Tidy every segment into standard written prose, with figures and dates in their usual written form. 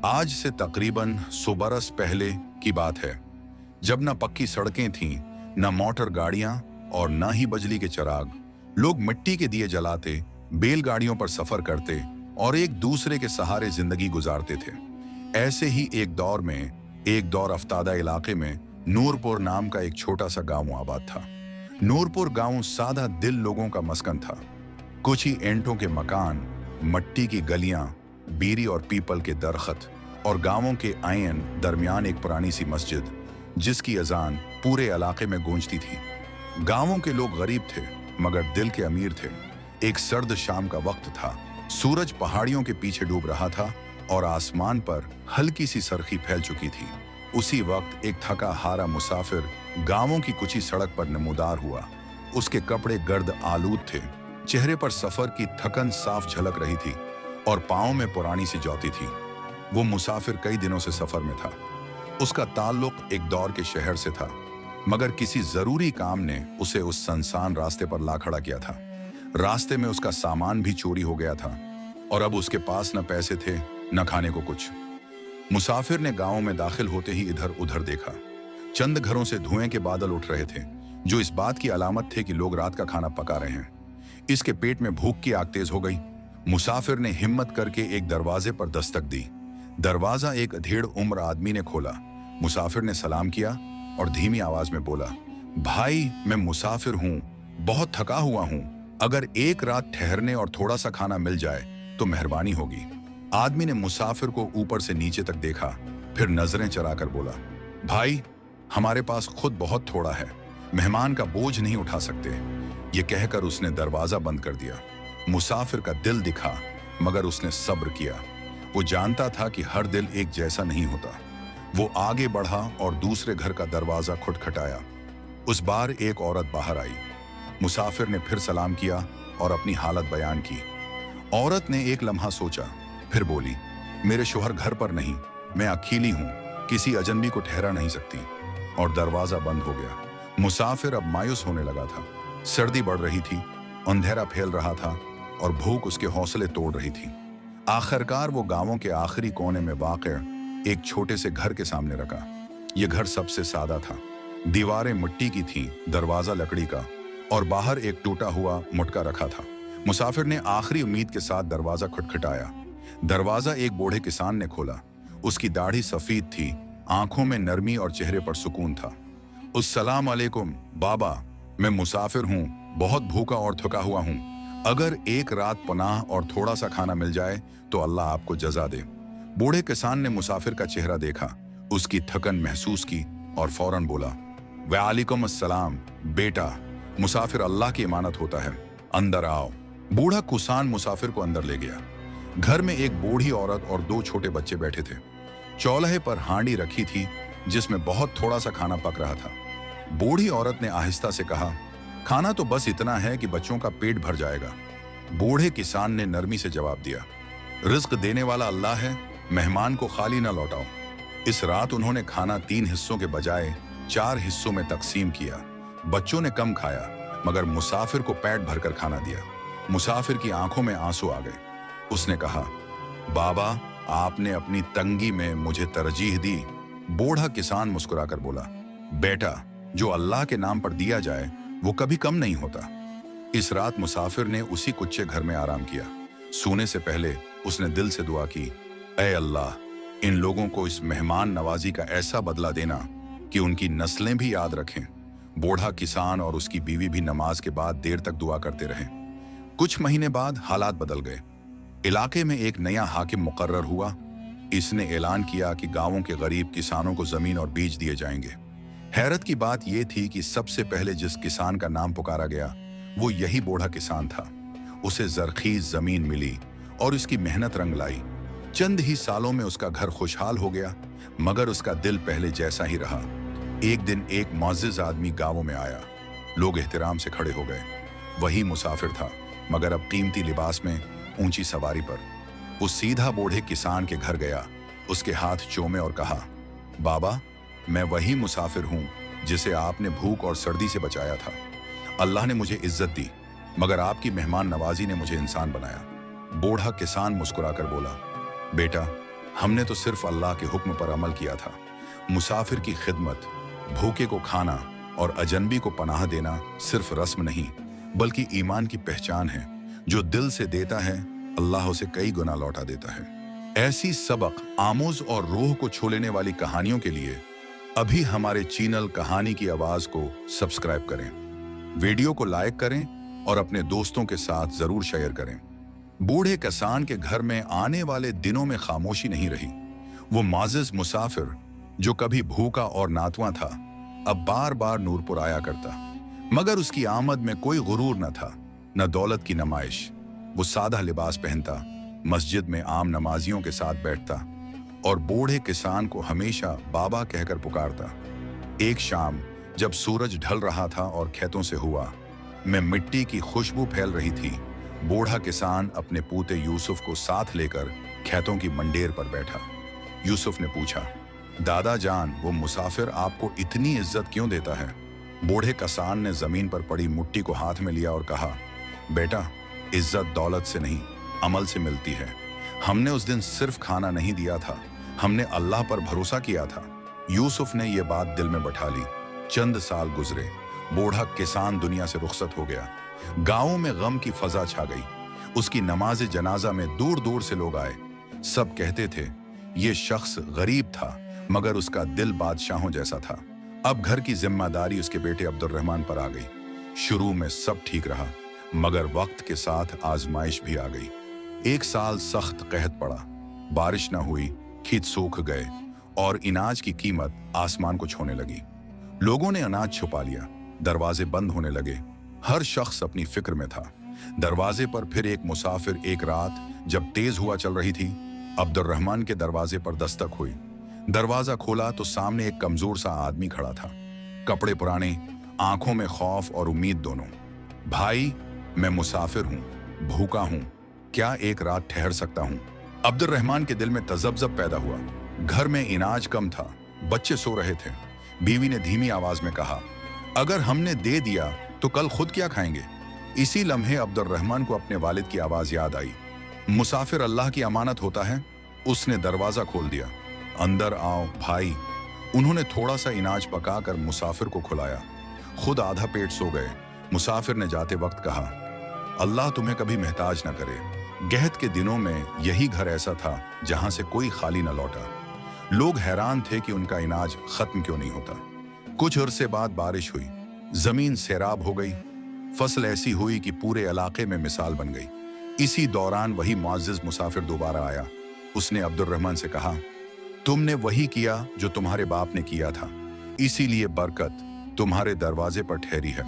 आज से तकरीबन 100 बरस पहले की बात है, जब न पक्की सड़कें थीं, न मोटर गाड़ियां और न ही बिजली के चिराग। लोग मिट्टी के दिए जलाते, बैलगाड़ियों पर सफर करते और एक दूसरे के सहारे जिंदगी गुजारते थे। ऐसे ही एक दौर अफ्तादा इलाके में नूरपुर नाम का एक छोटा सा गांव आबाद था। नूरपुर गांव सादा दिल लोगों का मस्कन था। कुछ ही ईंटों के मकान, मट्टी की गलियां, बीरी और पीपल के दरख्त और गांवों के आयन दरमियान एक पुरानी सी मस्जिद, जिसकी अजान पूरे इलाके में गूंजती थी। गांवों के लोग गरीब थे मगर दिल के अमीर थे। एक सर्द शाम का वक्त था। सूरज पहाड़ियों के पीछे डूब रहा था और आसमान पर हल्की सी सरखी फैल चुकी थी। उसी वक्त एक थका हारा मुसाफिर गांवों की कुची सड़क पर नमूदार हुआ। उसके कपड़े गर्द आलूद थे, चेहरे पर सफर की थकन साफ झलक रही थी और पांव में पुरानी सी जौती थी। वो मुसाफिर कई दिनों से सफर में था। उसका ताल्लुक एक दौर के शहर से था, मगर किसी जरूरी काम ने उसे उस सुनसान रास्ते पर ला खड़ा किया था। रास्ते में उसका सामान भी चोरी हो गया था और अब उसके पास न पैसे थे न खाने को कुछ। मुसाफिर ने गांव में दाखिल होते ही इधर उधर देखा। चंद घरों से धुएं के बादल उठ रहे थे, जो इस बात की अलामत थे कि लोग रात का खाना पका रहे हैं। इसके पेट में भूख की आग तेज हो गई। मुसाफिर ने हिम्मत करके एक दरवाजे पर दस्तक दी। दरवाजा एक अधेड़ उम्र आदमी ने खोला। मुसाफिर ने सलाम किया और धीमी आवाज में बोला, भाई मैं मुसाफिर हूं, बहुत थका हुआ हूं। अगर एक रात ठहरने और थोड़ा सा खाना मिल जाए तो मेहरबानी होगी। आदमी ने मुसाफिर को ऊपर से नीचे तक देखा, फिर नजरें चराकर बोला, भाई हमारे पास खुद बहुत थोड़ा है, मेहमान का बोझ नहीं उठा सकते। ये कहकर उसने दरवाजा बंद कर दिया। मुसाफिर का दिल दिखा मगर उसने सब्र किया। वो जानता था कि हर दिल एक जैसा नहीं होता। वो आगे बढ़ा और दूसरे घर का दरवाजा खटखटाया। उस बार एक औरत बाहर आई। मुसाफिर ने फिर सलाम किया और अपनी हालत बयान की। औरत ने एक लम्हा सोचा, फिर बोली, मेरे शौहर घर पर नहीं, मैं अकेली हूं, किसी अजनबी को ठहरा नहीं सकती। और दरवाजा बंद हो गया। मुसाफिर अब मायूस होने लगा था। सर्दी बढ़ रही थी, अंधेरा फैल रहा था और भूख उसके हौसले तोड़ रही थी। आखिरकार वो गांवों के आखिरी कोने में वाक़या एक छोटे से घर के सामने रखा। यह घर सबसे सादा था। दीवारें मिट्टी की थीं, दरवाजा लकड़ी का और बाहर एक टूटा हुआ मुटका रखा था। मुसाफिर ने आखिरी उम्मीद के साथ दरवाजा खटखटाया। दरवाजा एक बूढ़े किसान ने खोला। उसकी दाढ़ी सफेद थी, आंखों में नरमी और चेहरे पर सुकून था। अस्सलाम अलैकुम बाबा, मैं मुसाफिर हूँ, बहुत भूखा और थका हुआ हूँ। अगर एक रात पनाह और थोड़ा सा खाना मिल जाए तो अल्लाह आपको जजा दे। बूढ़े किसान ने मुसाफिर का चेहरा देखा, उसकी थकन महसूस की और फौरन बोला, वालेकुम अस्सलाम बेटा, मुसाफिर अल्लाह की इमानत होता है, अंदर आओ। बूढ़ा किसान मुसाफिर को अंदर ले गया। घर में एक बूढ़ी औरत और 2 छोटे बच्चे बैठे थे। चौल्हे पर हांडी रखी थी जिसमें बहुत थोड़ा सा खाना पक रहा था। बूढ़ी औरत ने आहिस्ता से कहा, खाना तो बस इतना है कि बच्चों का पेट भर जाएगा। बूढ़े किसान ने नरमी से जवाब दिया, रिज्क देने वाला अल्लाह है, मेहमान को खाली न लौटाओ। इस रात उन्होंने खाना 3 हिस्सों के बजाय 4 हिस्सों में तकसीम किया। बच्चों ने कम खाया मगर मुसाफिर को पेट भरकर खाना दिया। मुसाफिर की आंखों में आंसू आ गए। उसने कहा, बाबा आपने अपनी तंगी में मुझे तरजीह दी। बूढ़ा किसान मुस्कुराकर बोला, बेटा जो अल्लाह के नाम पर दिया जाए वो कभी कम नहीं होता। इस रात मुसाफिर ने उसी कुच्चे घर में आराम किया। सोने से पहले उसने दिल से दुआ की, ऐ अल्लाह, इन लोगों को इस मेहमान नवाजी का ऐसा बदला देना कि उनकी नस्लें भी याद रखें। बूढ़ा किसान और उसकी बीवी भी नमाज के बाद देर तक दुआ करते रहे। कुछ महीने बाद हालात बदल गए। इलाके में एक नया हाकिम मुकर्रर हुआ। इसने ऐलान किया कि गांवों के गरीब किसानों को जमीन और बीज दिए जाएंगे। हैरत की बात यह थी कि सबसे पहले जिस किसान का नाम पुकारा गया वो यही बूढ़ा किसान था। उसे जरखीज जमीन मिली और उसकी मेहनत रंग लाई। चंद ही सालों में उसका घर खुशहाल हो गया, मगर उसका दिल पहले जैसा ही रहा। एक दिन एक मुअज़्ज़िज़ आदमी गांवों में आया। लोग एहतराम से खड़े हो गए। वही मुसाफिर था, मगर अब कीमती लिबास में, ऊंची सवारी पर। वो सीधा बूढ़े किसान के घर गया, उसके हाथ चूमे और कहा, बाबा मैं वही मुसाफिर हूं जिसे आपने भूख और सर्दी से बचाया था। अल्लाह ने मुझे इज्जत दी, मगर आपकी मेहमान नवाजी ने मुझे इंसान बनाया। बूढ़ा किसान मुस्कुराकर बोला, बेटा हमने तो सिर्फ अल्लाह के हुक्म पर अमल किया था। मुसाफिर की खिदमत, भूखे को खाना और अजनबी को पनाह देना सिर्फ रस्म नहीं, बल्कि ईमान की पहचान है। जो दिल से देता है, अल्लाह उसे कई गुना लौटा देता है। ऐसी सबक आमोज और रूह को छू लेने वाली कहानियों के लिए अभी हमारे चैनल कहानी की आवाज को सब्सक्राइब करें, वीडियो को लाइक करें और अपने दोस्तों के साथ जरूर शेयर करें। बूढ़े किसान के घर में आने वाले दिनों में खामोशी नहीं रही। वो माजिज मुसाफिर जो कभी भूखा और नातवा था, अब बार बार नूरपुर आया करता, मगर उसकी आमद में कोई गुरूर न था, न दौलत की नुमाइश। वो सादा लिबास पहनता, मस्जिद में आम नमाजियों के साथ बैठता और बूढ़े किसान को हमेशा बाबा कहकर पुकारता। एक शाम जब सूरज ढल रहा था और खेतों से हुआ में मिट्टी की खुशबू फैल रही थी, बूढ़ा किसान अपने पूते यूसुफ को साथ लेकर खेतों की मंडेर पर बैठा। यूसुफ ने पूछा, दादा जान, वो मुसाफिर आपको इतनी इज्जत क्यों देता है? बूढ़े किसान ने जमीन पर पड़ी मुट्ठी को हाथ में लिया और कहा, बेटा, इज्जत दौलत से नहीं, अमल से मिलती है। हमने उस दिन सिर्फ खाना नहीं दिया था, हमने अल्लाह पर भरोसा किया था। यूसुफ ने यह बात दिल में बैठा ली। चंद साल गुजरे, बूढ़ा किसान दुनिया से रुखसत हो गया। गांवों में गम की फजा छा गई। उसकी नमाज जनाजा में दूर दूर से लोग आए। सब कहते थे, ये शख्स गरीब था मगर उसका दिल बादशाहों जैसा था। अब घर की जिम्मेदारी उसके बेटे अब्दुर्रहमान पर आ गई। शुरू में सब ठीक रहा, मगर वक्त के साथ आजमाइश भी आ गई। एक साल सख्त कहत पड़ा, बारिश न हुई, खेत सूख गए और अनाज की कीमत आसमान को छूने लगी। लोगों ने अनाज छुपा लिया, दरवाजे बंद होने लगे। हर शख्स अपनी फिक्र में था। दरवाजे पर फिर एक मुसाफिर। एक रात जब तेज हुआ चल रही थी, अब्दुर्रहमान के दरवाजे पर दस्तक हुई। दरवाजा खोला तो सामने एक कमजोर सा आदमी खड़ा था, कपड़े पुराने, आंखों में खौफ और उम्मीद दोनों। भाई, मैं मुसाफिर हूं, भूखा हूं, क्या एक रात ठहर सकता हूं? अब्दुर्रहमान के दिल में तजब्जब पैदा हुआ। घर में अनाज कम था, बच्चे सो रहे थे। बीवी ने धीमी आवाज में कहा, अगर हमने दे दिया तो कल खुद क्या खाएंगे? इसी लम्हे अब्दुर्रहमान को अपने वालिद की आवाज याद आई। मुसाफिर अल्लाह की अमानत होता है। उसने दरवाजा खोल दिया। अंदर आओ भाई। उन्होंने थोड़ा सा अनाज पकाकर मुसाफिर को खिलाया, खुद आधा पेट सो गए। मुसाफिर ने जाते वक्त कहा, अल्लाह तुम्हें कभी महताज न करे। गहत के दिनों में यही घर ऐसा था जहां से कोई खाली न लौटा। लोग हैरान थे कि उनका अनाज खत्म क्यों नहीं होता। कुछ अरसे बाद बारिश हुई, जमीन सैराब हो गई। फसल ऐसी हुई कि पूरे इलाके में मिसाल बन गई। इसी दौरान वही मुअज्जिज मुसाफिर दोबारा आया। उसने अब्दुर्रहमान से कहा, तुमने वही किया जो तुम्हारे बाप ने किया था, इसीलिए बरकत तुम्हारे दरवाजे पर ठहरी है।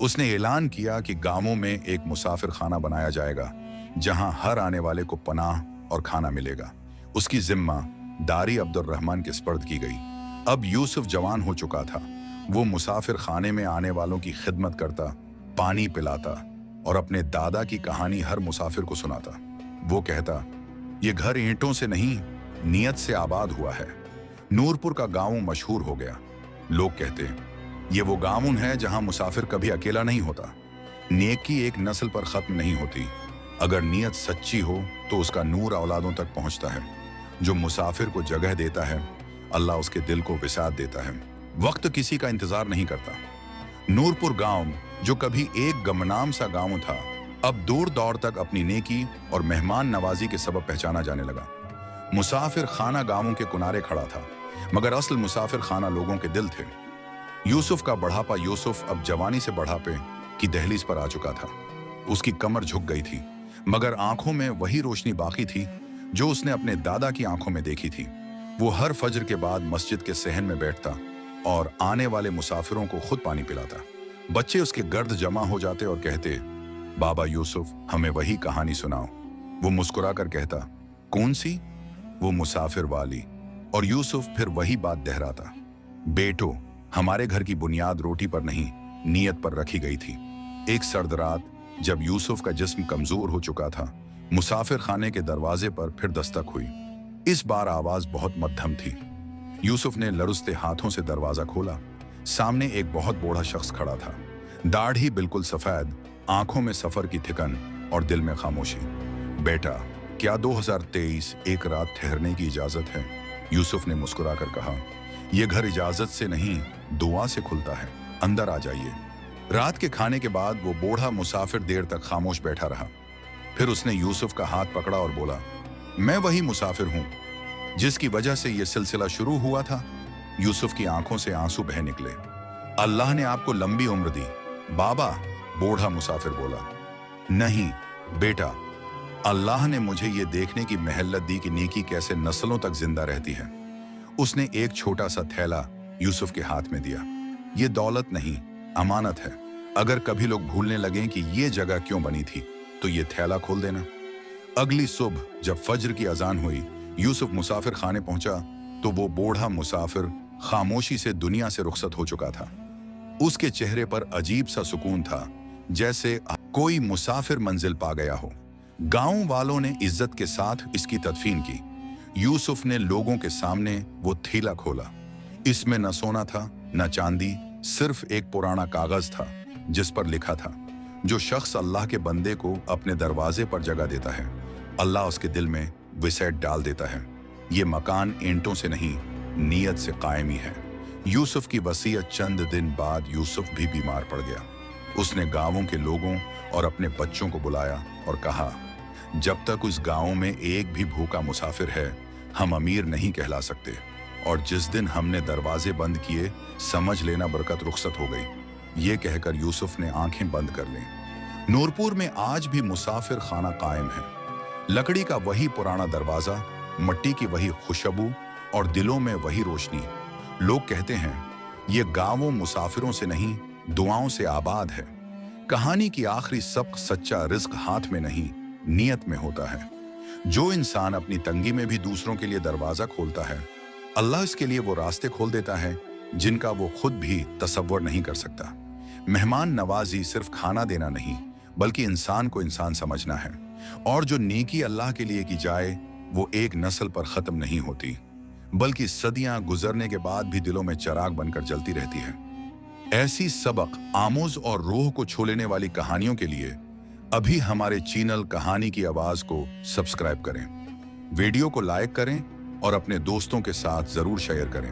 उसने ऐलान किया कि गांवों में एक मुसाफिर खाना बनाया जाएगा जहां हर आने वाले को पनाह और खाना मिलेगा। उसकी जिम्मा दारी अब्दुर्रहमान के स्पर्द की गई। अब यूसुफ जवान हो चुका था। वो मुसाफिर खाने में आने वालों की खिदमत करता, पानी पिलाता और अपने दादा की कहानी हर मुसाफिर को सुनाता। वो कहता, ये घर ईंटों से नहीं, नियत से आबाद हुआ है। नूरपुर का गांव मशहूर हो गया। लोग कहते, ये वो गांव है जहां मुसाफिर कभी अकेला नहीं होता। नेकी एक नस्ल पर खत्म नहीं होती। अगर नीयत सच्ची हो तो उसका नूर औलादों तक पहुंचता है। जो मुसाफिर को जगह देता है, अल्लाह उसके दिल को विसात देता है। वक्त किसी का इंतजार नहीं करता। नूरपुर गांव जो कभी एक गमनाम सा गांव था, अब दूर दौर तक अपनी नेकी और मेहमान नवाजी के सबब पहचाना जाने लगा। मुसाफिर खाना गांवों के किनारे खड़ा था, मगर असल मुसाफिर खाना लोगों के दिल थे। यूसुफ का बढ़ापा। यूसुफ अब जवानी से बढ़ापे की दहलीज पर आ चुका था। उसकी कमर झुक गई थी, मगर आंखों में वही रोशनी बाकी थी जो उसने अपने दादा की आंखों में देखी थी। वो हर फजर के बाद मस्जिद के सहन में बैठता और आने वाले मुसाफिरों को खुद पानी पिलाता। बच्चे उसके गर्द जमा हो जाते और कहते, बाबा यूसुफ, हमें वही कहानी सुनाओ। वो मुस्कुरा कर कहता, कौन सी? वो मुसाफिर वाली। और यूसुफ फिर वही बात दोहराता, बेटो, हमारे घर की बुनियाद रोटी पर नहीं, नीयत पर रखी गई थी। एक सर्द रात जब यूसुफ का जिस्म कमजोर हो चुका था, मुसाफिर खाने के दरवाजे पर फिर दस्तक हुई। इस बार आवाज बहुत मध्यम थी। यूसुफ ने लरुस्ते हाथों से दरवाजा खोला। सामने एक बहुत बूढ़ा शख्स खड़ा था। दाढ़ी बिल्कुल सफेद, आंखों में सफर की थिकन और दिल में खामोशी। बेटा, क्या 2023 एक रात ठहरने की इजाजत है? यूसुफ ने मुस्कुराकर कहा, यह घर इजाजत से नहीं, दुआ से खुलता है। अंदर आ जाइए। रात के खाने के बाद वो बूढ़ा मुसाफिर देर तक खामोश बैठा रहा। फिर उसने यूसुफ का हाथ पकड़ा और बोला, मैं वही मुसाफिर हूं जिसकी वजह से यह सिलसिला शुरू हुआ था। यूसुफ की आंखों से आंसू बह निकले। अल्लाह ने आपको लंबी उम्र दी बाबा, बूढ़ा मुसाफिर बोला। नहीं बेटा, अल्लाह ने मुझे ये देखने की मेहलत दी कि नेकी कैसे नस्लों तक जिंदा रहती है। उसने एक छोटा सा थैला यूसुफ के हाथ में दिया। ये दौलत नहीं, अमानत है। अगर कभी लोग भूलने लगें कि ये जगह क्यों बनी थी, तो ये थैला खोल देना। अगली सुबह जब फज्र की अजान हुई, यूसुफ मुसाफिर खाने पहुंचा तो वो बूढ़ा मुसाफिर खामोशी से दुनिया से रुखसत हो चुका था। उसके चेहरे पर अजीब सा सुकून था, जैसे कोई मुसाफिर मंजिल पा गया हो। गांव वालों ने इज्जत के साथ इसकी तदफीन की। यूसुफ ने लोगों के सामने वो थैला खोला। इसमें न सोना था न चांदी, सिर्फ एक पुराना कागज था जिस पर लिखा था, जो शख्स अल्लाह के बंदे को अपने दरवाजे पर जगह देता है, अल्लाह उसके दिल में विसैट डाल देता है। ये मकान ईंटों से नहीं, नीयत से कायमी है। यूसुफ की वसीयत चंद दिन बाद यूसुफ भी बीमार पड़ गया। उसने गांवों के लोगों और अपने बच्चों को बुलाया और कहा, जब तक उस गांव में एक भी भूखा मुसाफिर है, हम अमीर नहीं कहला सकते। और जिस दिन हमने दरवाजे बंद किए, समझ लेना बरकत रुखसत हो गई। ये कहकर यूसुफ ने आंखें बंद कर लीं। नूरपुर में आज भी मुसाफिर खाना कायम है। लकड़ी का वही पुराना दरवाजा, मट्टी की वही खुशबू और दिलों में वही रोशनी। लोग कहते हैं ये गांवों मुसाफिरों से नहीं, दुआओं से आबाद है। कहानी की आखिरी सबक सच्चा रिज्क हाथ में नहीं, नियत में होता है। जो इंसान अपनी तंगी में भी दूसरों के लिए दरवाजा खोलता है, अल्लाह इसके लिए वो रास्ते खोल देता है जिनका वो खुद भी तसव्वुर नहीं कर सकता। मेहमान नवाजी सिर्फ खाना देना नहीं, बल्कि इंसान को इंसान समझना है। और जो नेकी अल्लाह के लिए की जाए, वो एक नस्ल पर खत्म नहीं होती, बल्कि सदियां गुजरने के बाद भी दिलों में चिराग बनकर जलती रहती है। ऐसी सबक आमोज और रूह को छू लेने वाली कहानियों के लिए अभी हमारे चैनल कहानी की आवाज को सब्सक्राइब करें, वीडियो को लाइक करें और अपने दोस्तों के साथ जरूर शेयर करें।